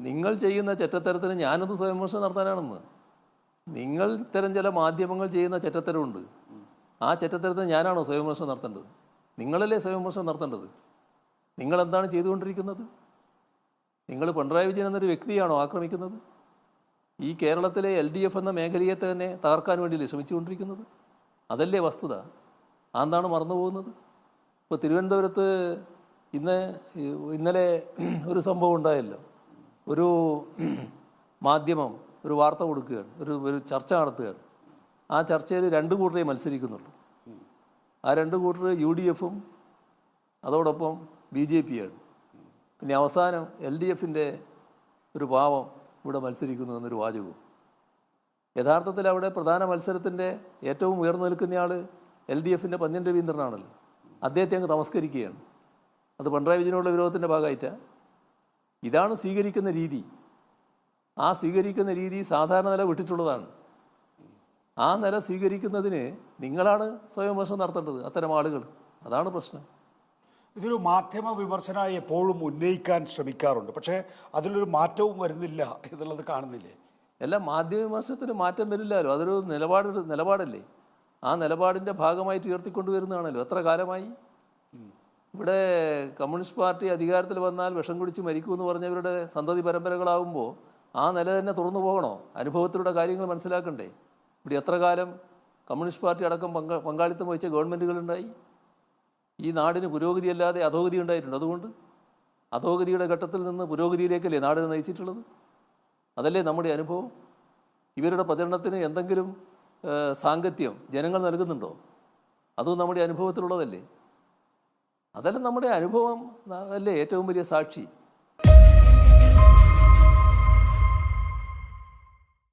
നിങ്ങൾ ചെയ്യുന്ന ചെറ്റത്തരത്തിന് ഞാനത് സ്വയംവിമർശനം നടത്താനാണെന്ന്. നിങ്ങൾ ഇത്തരം ചില മാധ്യമങ്ങൾ ചെയ്യുന്ന ചെറ്റത്തരമുണ്ട്. ആ ചെറ്റത്തരത്തിന് ഞാനാണോ സ്വയംവിമർശനം നടത്തേണ്ടത്? നിങ്ങളല്ലേ സ്വയംവിമർശനം നടത്തേണ്ടത്? നിങ്ങളെന്താണ് ചെയ്തുകൊണ്ടിരിക്കുന്നത്? നിങ്ങൾ പിണറായി വിജയൻ എന്നൊരു വ്യക്തിയാണോ ആക്രമിക്കുന്നത്? ഈ കേരളത്തിലെ LDF എന്ന മേഖലയെ തന്നെ തകർക്കാൻ വേണ്ടിയല്ലേ ശ്രമിച്ചുകൊണ്ടിരിക്കുന്നത്? അതല്ലേ വസ്തുത. അതെന്താണ് മറന്നുപോകുന്നത്? ഇപ്പോൾ തിരുവനന്തപുരത്ത് ഇന്നലെ ഒരു സംഭവം ഉണ്ടായല്ലോ. ഒരു മാധ്യമം ഒരു വാർത്ത കൊടുക്കുകയാണ്, ഒരു ചർച്ച നടത്തുകയാണ്. ആ ചർച്ചയിൽ രണ്ട് കൂട്ടരേ മത്സരിക്കുന്നുള്ളൂ. ആ രണ്ട് കൂട്ടർ UDFും അതോടൊപ്പം BJPയാണ്. പിന്നെ അവസാനം LDFിൻ്റെ ഒരു പാവം ഇവിടെ മത്സരിക്കുന്നു എന്നൊരു വാചകവും. യഥാർത്ഥത്തിൽ അവിടെ പ്രധാന മത്സരത്തിൻ്റെ ഏറ്റവും ഉയർന്നു നിൽക്കുന്നയാൾ LDFിൻ്റെ പന്ന്യൻ രവീന്ദ്രനാണല്ലോ. അദ്ദേഹത്തെ അങ്ങ് തമസ്കരിക്കുകയാണ്. അത് പിണറായി വിജയനുള്ള വിരോധത്തിൻ്റെ ഭാഗമായിട്ടാണ്. ഇതാണ് സ്വീകരിക്കുന്ന രീതി. ആ സ്വീകരിക്കുന്ന രീതി സാധാരണ നില വിട്ടിട്ടുള്ളതാണ്. ആ നില സ്വീകരിക്കുന്നതിന് നിങ്ങളാണ് സ്വയംവിമർശനം നടത്തേണ്ടത്, അത്തരം ആളുകൾ. അതാണ് പ്രശ്നം. ഇതൊരു മാധ്യമ വിമർശനമായി എപ്പോഴും ഉന്നയിക്കാൻ ശ്രമിക്കാറുണ്ട്, പക്ഷേ അതിലൊരു മാറ്റവും വരുന്നില്ല എന്നുള്ളത് കാണുന്നില്ലേ? എല്ലാം മാധ്യമ വിമർശനത്തിന് മാറ്റം വരില്ലല്ലോ. അതൊരു നിലപാടല്ലേ. ആ നിലപാടിൻ്റെ ഭാഗമായിട്ട് ഉയർത്തിക്കൊണ്ടുവരുന്നതാണല്ലോ. എത്ര കാലമായി ഇവിടെ കമ്മ്യൂണിസ്റ്റ് പാർട്ടി അധികാരത്തിൽ വന്നാൽ വിഷം കുടിച്ച് മരിക്കുമെന്ന് പറഞ്ഞവരുടെ സന്തതി പരമ്പരകളാകുമ്പോൾ ആ നില തന്നെ തുറന്നു പോകണോ? അനുഭവത്തിലൂടെ കാര്യങ്ങൾ മനസ്സിലാക്കണ്ടേ? ഇവിടെ എത്ര കാലം കമ്മ്യൂണിസ്റ്റ് പാർട്ടി അടക്കം പങ്കാളിത്തം വഹിച്ച ഗവൺമെൻറ്റുകളുണ്ടായി? ഈ നാടിന് പുരോഗതിയല്ലാതെ അധോഗതി ഉണ്ടായിട്ടുണ്ട്. അതുകൊണ്ട് അധോഗതിയുടെ ഘട്ടത്തിൽ നിന്ന് പുരോഗതിയിലേക്കല്ലേ നാടിനെ നയിച്ചിട്ടുള്ളത്? അതല്ലേ നമ്മുടെ അനുഭവം. ഇവരുടെ പ്രചരണത്തിന് എന്തെങ്കിലും സാങ്കത്യം ജനങ്ങൾ നൽകുന്നുണ്ടോ? അതും നമ്മുടെ അനുഭവത്തിലുള്ളതല്ലേ. അതെല്ലാം നമ്മുടെ അനുഭവം അല്ലേ ഏറ്റവും വലിയ സാക്ഷി.